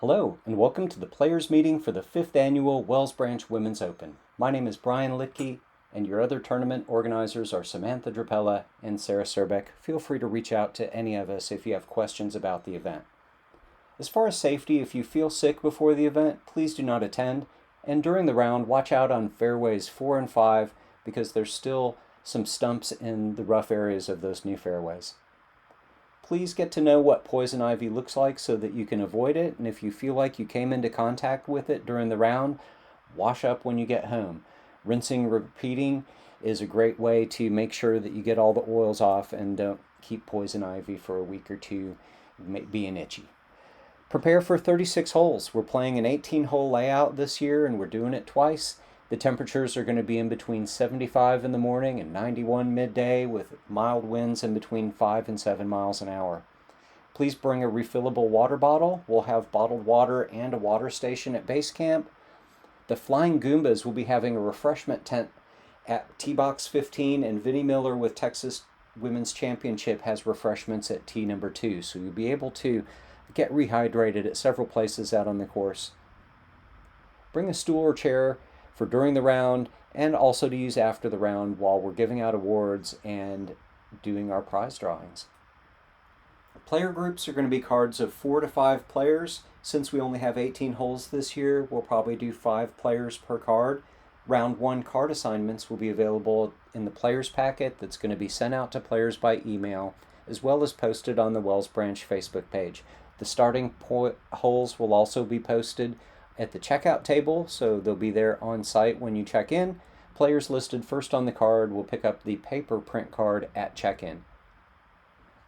Hello, and welcome to the Players Meeting for the 5th Annual Wells Branch Women's Open. My name is Brian Litke, and your other tournament organizers are Samantha Drapella and Sarah Serbeck. Feel free to reach out to any of us if you have questions about the event. As far as safety, if you feel sick before the event, please do not attend, and during the round, watch out on fairways 4 and 5 because there's still some stumps in the rough areas of those new fairways. Please get to know what poison ivy looks like so that you can avoid it, and if you feel like you came into contact with it during the round, wash up when you get home. Rinsing, repeating is a great way to make sure that you get all the oils off and don't keep poison ivy for a week or two being itchy. Prepare for 36 holes. We're playing an 18-hole layout this year, and we're doing it twice. The temperatures are going to be in between 75 in the morning and 91 midday with mild winds in between 5 and 7 miles an hour. Please bring a refillable water bottle. We'll have bottled water and a water station at base camp. The Flying Goombas will be having a refreshment tent at Tee Box 15, and Vinnie Miller with Texas Women's Championship has refreshments at tee number 2, so you'll be able to get rehydrated at several places out on the course. Bring a stool or chair for during the round and also to use after the round while we're giving out awards and doing our prize drawings. Player groups are going to be cards of 4 to 5 players. Since we only have 18 holes this year, we'll probably do 5 players per card. Round 1 card assignments will be available in the players packet that's going to be sent out to players by email, as well as posted on the Wells Branch Facebook page. The starting holes will also be posted at the checkout table, so they'll be there on site when you check in. Players listed first on the card will pick up the paper print card at check-in.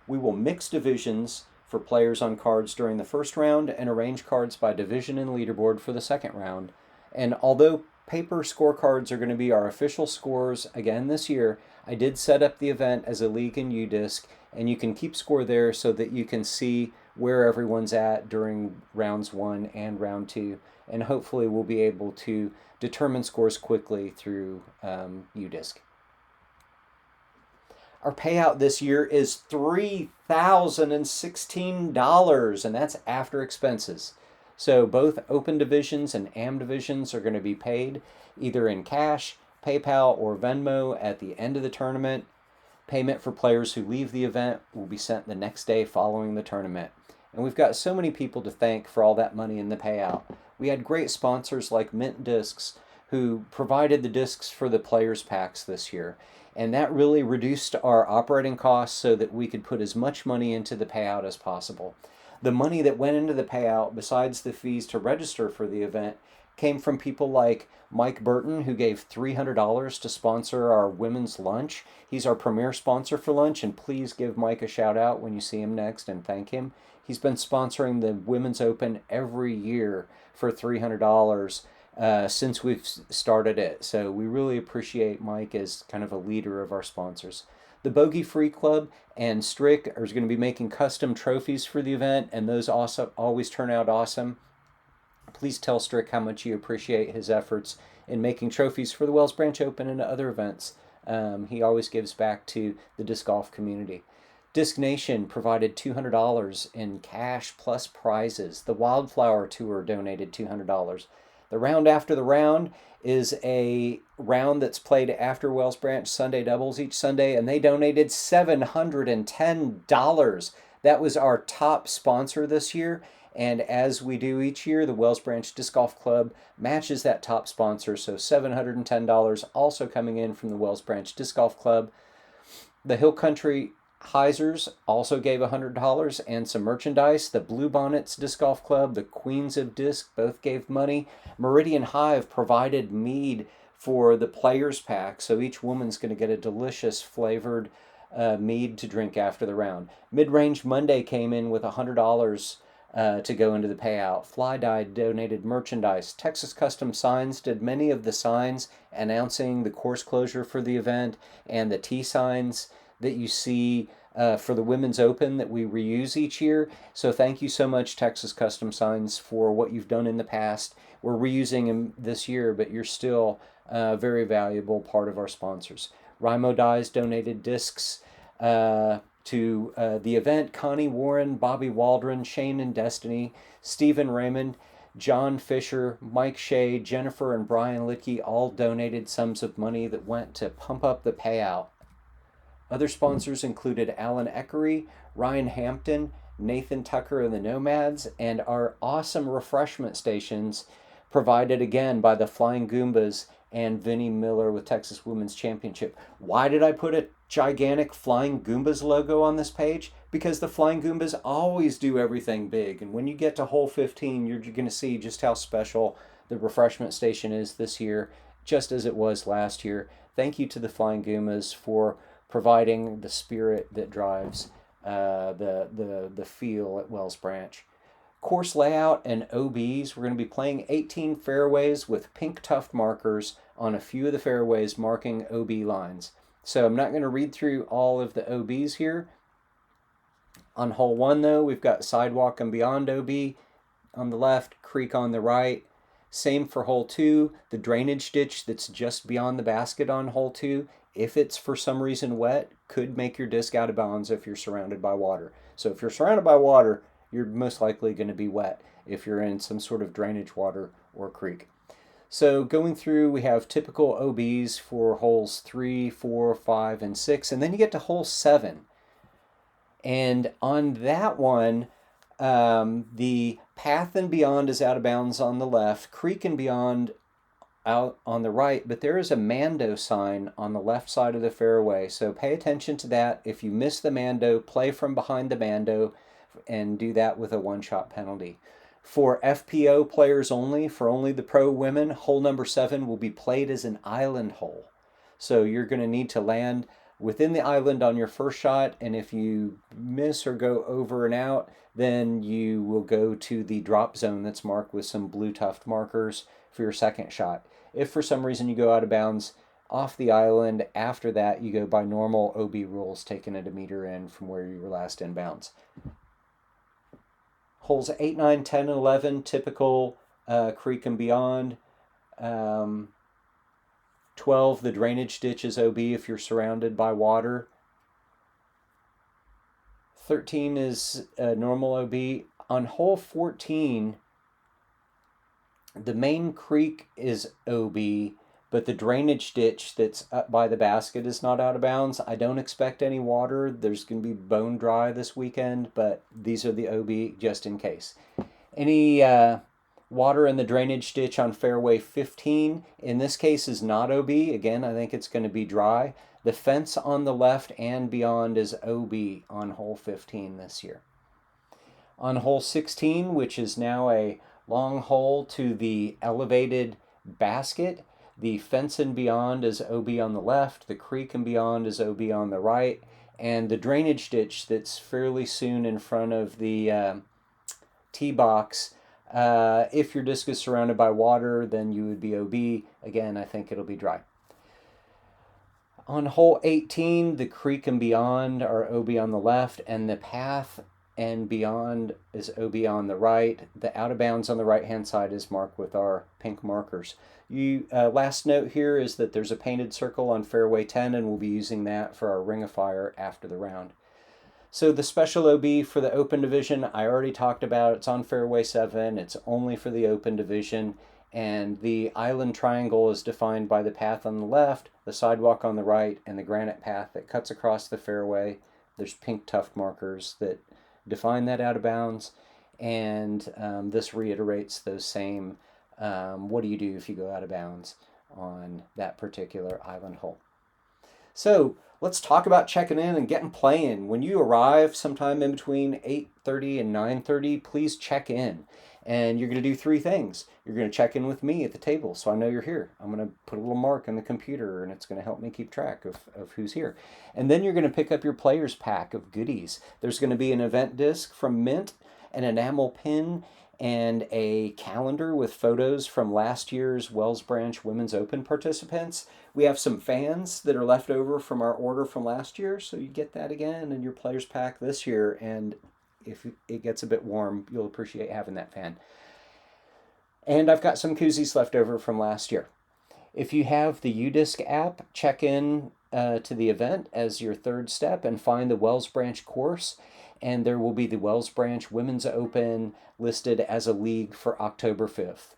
We will mix divisions for players on cards during the first round and arrange cards by division and leaderboard for the second round. And although paper scorecards are going to be our official scores again this year, I did set up the event as a league in UDisc, and you can keep score there so that you can see where everyone's at during rounds 1 and round 2, and hopefully we'll be able to determine scores quickly through UDisc. Our payout this year is $3,016, and that's after expenses. So both open divisions and AM divisions are going to be paid either in cash, PayPal, or Venmo at the end of the tournament. Payment for players who leave the event will be sent the next day following the tournament. And we've got so many people to thank for all that money in the payout. We had great sponsors like Mint Discs who provided the discs for the players packs this year. And that really reduced our operating costs so that we could put as much money into the payout as possible. The money that went into the payout, besides the fees to register for the event, came from people like Mike Burton, who gave $300 to sponsor our women's lunch. He's our premier sponsor for lunch, and please give Mike a shout out when you see him next and thank him. He's been sponsoring the Women's Open every year for $300 since we've started it. So we really appreciate Mike as kind of a leader of our sponsors. The Bogey Free Club and Strick are going to be making custom trophies for the event, and those also always turn out awesome. Please tell Strick how much you appreciate his efforts in making trophies for the Wells Branch Open and other events. He always gives back to the disc golf community. Disc Nation provided $200 in cash plus prizes. The Wildflower Tour donated $200. The round after the round is a round that's played after Wells Branch Sunday doubles each Sunday, and they donated $710. That was our top sponsor this year, and as we do each year, the Wells Branch Disc Golf Club matches that top sponsor, so $710 also coming in from the Wells Branch Disc Golf Club. The Hill Country Heisers also gave $100 and some merchandise. The Blue Bonnets Disc Golf Club, the Queens of Disc both gave money. Meridian Hive provided mead for the players pack, so each woman's going to get a delicious flavored mead to drink after the round. Mid-Range Monday came in with $100 to go into the payout. Fly Dye donated merchandise. Texas Custom Signs did many of the signs announcing the course closure for the event and the T signs that you see for the Women's Open that we reuse each year. So thank you so much, Texas Custom Signs, for what you've done in the past. We're reusing them this year, but you're still a very valuable part of our sponsors. Rimo Dyes donated discs. to the event. Connie Warren, Bobby Waldron, Shane and Destiny, Stephen Raymond, John Fisher, Mike Shea, Jennifer and Brian Litkey all donated sums of money that went to pump up the payout. Other sponsors included Alan Eckery, Ryan Hampton, Nathan Tucker and the Nomads, and our awesome refreshment stations provided again by the Flying Goombas and Vinnie Miller with Texas Women's Championship. Why did I put a gigantic Flying Goombas logo on this page? Because the Flying Goombas always do everything big, and when you get to hole 15, you're going to see just how special the refreshment station is this year, just as it was last year. Thank you to the Flying Goombas for providing the spirit that drives the feel at Wells Branch. Course layout and OBs. We're going to be playing 18 fairways with pink tuft markers on a few of the fairways marking OB lines. So I'm not going to read through all of the OBs here. On hole 1 though, we've got sidewalk and beyond OB on the left, creek on the right. Same for hole 2, the drainage ditch that's just beyond the basket on hole 2. If it's for some reason wet, could make your disc out of bounds if you're surrounded by water. So if you're surrounded by water, you're most likely going to be wet if you're in some sort of drainage water or creek. So going through, we have typical OBs for holes 3, 4, 5, and 6, and then you get to hole 7. And on that one, the path and beyond is out of bounds on the left, creek and beyond out on the right, but there is a Mando sign on the left side of the fairway, so pay attention to that. If you miss the Mando, play from behind the Mando and do that with a one-shot penalty. For FPO players only, for only the pro women, hole number 7 will be played as an island hole. So you're going to need to land within the island on your first shot, and if you miss or go over and out, then you will go to the drop zone that's marked with some blue tuft markers for your second shot. If for some reason you go out of bounds off the island, after that you go by normal OB rules, taking it a meter in from where you were last in bounds. Holes 8, 9, 10, and 11, typical creek and beyond. 12, the drainage ditch is OB if you're surrounded by water. 13 is normal OB. On hole 14, the main creek is OB, but the drainage ditch that's up by the basket is not out of bounds. I don't expect any water. There's going to be bone dry this weekend, but these are the OB just in case. Any water in the drainage ditch on fairway 15, in this case, is not OB. Again, I think it's going to be dry. The fence on the left and beyond is OB on hole 15 this year. On hole 16, which is now a long hole to the elevated basket, the fence and beyond is OB on the left, the creek and beyond is OB on the right, and the drainage ditch that's fairly soon in front of the tee box, if your disc is surrounded by water, then you would be OB. Again, I think it'll be dry. On hole 18, the creek and beyond are OB on the left, and the path and beyond is OB on the right. The out of bounds on the right-hand side is marked with our pink markers. Last note here is that there's a painted circle on fairway 10, and we'll be using that for our ring of fire after the round. So the special OB for the Open Division, I already talked about. It's on fairway 7. It's only for the Open Division. And the island triangle is defined by the path on the left, the sidewalk on the right, and the granite path that cuts across the fairway. There's pink tuft markers that define that out of bounds. And this reiterates those same, what do you do if you go out of bounds on that particular island hole. So let's talk about checking in and getting playing. When you arrive sometime in between 8:30 and 9:30, please check in. And you're going to do 3 things. You're going to check in with me at the table so I know you're here. I'm going to put a little mark on the computer, and it's going to help me keep track of who's here. And then you're going to pick up your player's pack of goodies. There's going to be an event disc from Mint, an enamel pin, and a calendar with photos from last year's Wells Branch Women's Open participants. We have some fans that are left over from our order from last year, so you get that again in your player's pack this year. And if it gets a bit warm, you'll appreciate having that fan. And I've got some koozies left over from last year. If you have the UDisc app, check in to the event as your third step and find the Wells Branch course. And there will be the Wells Branch Women's Open listed as a league for October 5th.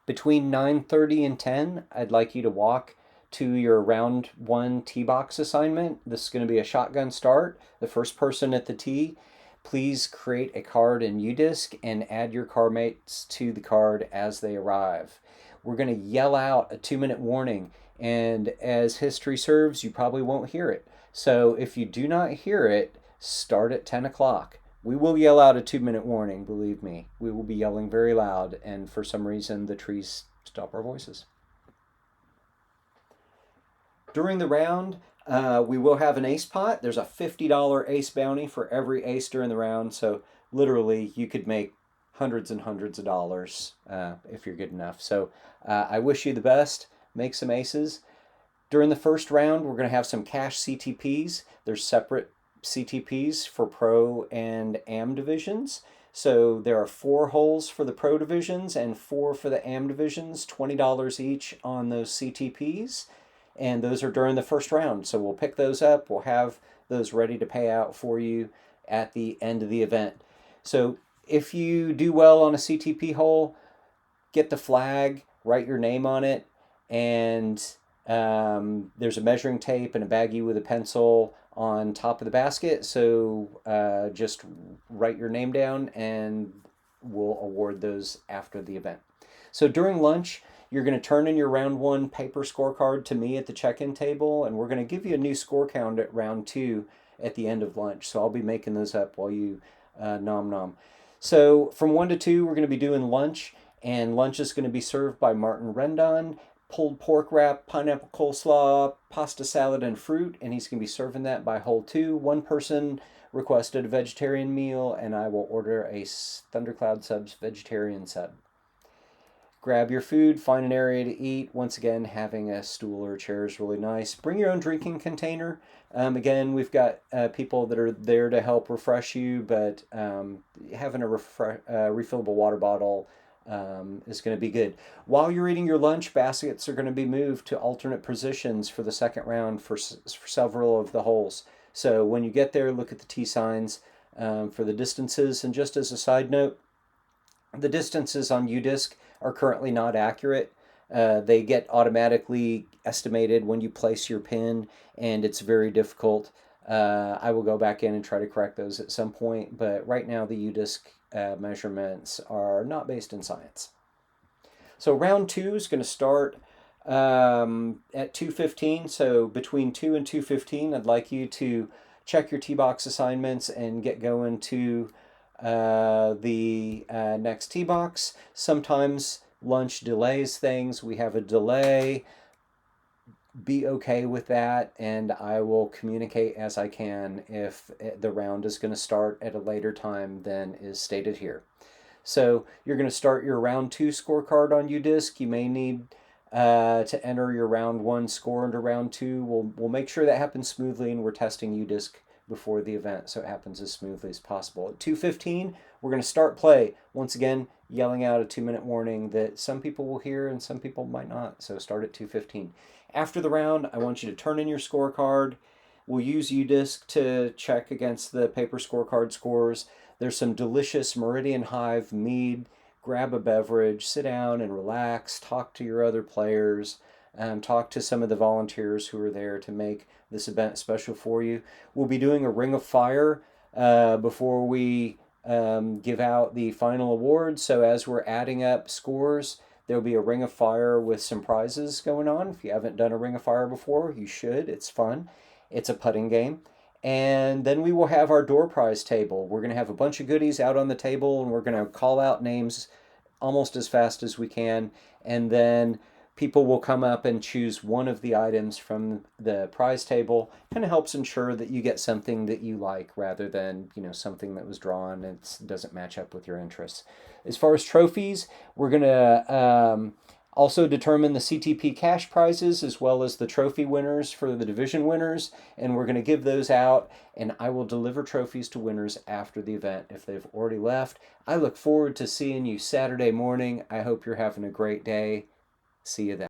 Between 9:30 and 10, I'd like you to walk to your round 1 tee box assignment. This is going to be a shotgun start. The first person at the tee, please create a card in UDisc and add your car mates to the card as they arrive. We're going to yell out a 2-minute warning, and as history serves, you probably won't hear it. So if you do not hear it, start at 10 o'clock. We will yell out a 2-minute warning, believe me. We will be yelling very loud, and for some reason the trees stop our voices. During the round, we will have an ace pot. There's a $50 ace bounty for every ace during the round, so literally you could make hundreds and hundreds of dollars if you're good enough. So I wish you the best. Make some aces. During the first round, we're going to have some cash CTPs. There's separate CTPs for pro and am divisions. So there are 4 holes for the pro divisions and 4 for the am divisions, $20 each on those CTPs. And those are during the first round. So we'll pick those up. We'll have those ready to pay out for you at the end of the event. So if you do well on a CTP hole, get the flag, write your name on it, and there's a measuring tape and a baggie with a pencil on top of the basket. So just write your name down and we'll award those after the event. So during lunch, you're going to turn in your round 1 paper scorecard to me at the check-in table, and we're going to give you a new score count at round 2 at the end of lunch. So I'll be making those up while you nom nom. So from 1 to 2, we're going to be doing lunch, and lunch is going to be served by Martin Rendon, pulled pork wrap, pineapple coleslaw, pasta salad, and fruit, and he's going to be serving that by hole 2. One person requested a vegetarian meal, and I will order a Thundercloud Subs vegetarian sub. Grab your food, find an area to eat. Once again, having a stool or a chair is really nice. Bring your own drinking container. Again, we've got people that are there to help refresh you, but having a refillable water bottle is going to be good. While you're eating your lunch, baskets are going to be moved to alternate positions for the second round for several of the holes. So when you get there, look at the T signs for the distances. And just as a side note, the distances on UDisc are currently not accurate. They get automatically estimated when you place your pin, and it's very difficult. I will go back in and try to correct those at some point, but right now the UDisc measurements are not based in science. So round 2 is going to start at 2:15. So between 2 and 2:15, I'd like you to check your T-box assignments and get going to the next tee box. Sometimes lunch delays things. We have a delay. Be okay with that, and I will communicate as I can if the round is going to start at a later time than is stated here. So you're going to start your round 2 scorecard on UDisc. You may need to enter your round 1 score into round 2. We'll make sure that happens smoothly, and we're testing UDisc before the event, so it happens as smoothly as possible. At 2:15, we're going to start play. Once again, yelling out a 2-minute warning that some people will hear and some people might not, so start at 2:15. After the round, I want you to turn in your scorecard. We'll use UDisc to check against the paper scorecard scores. There's some delicious Meridian Hive mead. Grab a beverage, sit down and relax, talk to your other players, talk to some of the volunteers who are there to make this event special for you. We'll be doing a Ring of Fire before we give out the final awards. So as we're adding up scores, there'll be a Ring of Fire with some prizes going on. If you haven't done a Ring of Fire before, you should. It's fun. It's a putting game. And then we will have our door prize table. We're going to have a bunch of goodies out on the table, and we're going to call out names almost as fast as we can. And then people will come up and choose one of the items from the prize table. Kind of helps ensure that you get something that you like rather than, something that was drawn and doesn't match up with your interests. As far as trophies, we're going to also determine the CTP cash prizes as well as the trophy winners for the division winners, and we're going to give those out, and I will deliver trophies to winners after the event if they've already left. I look forward to seeing you Saturday morning. I hope you're having a great day. See you then.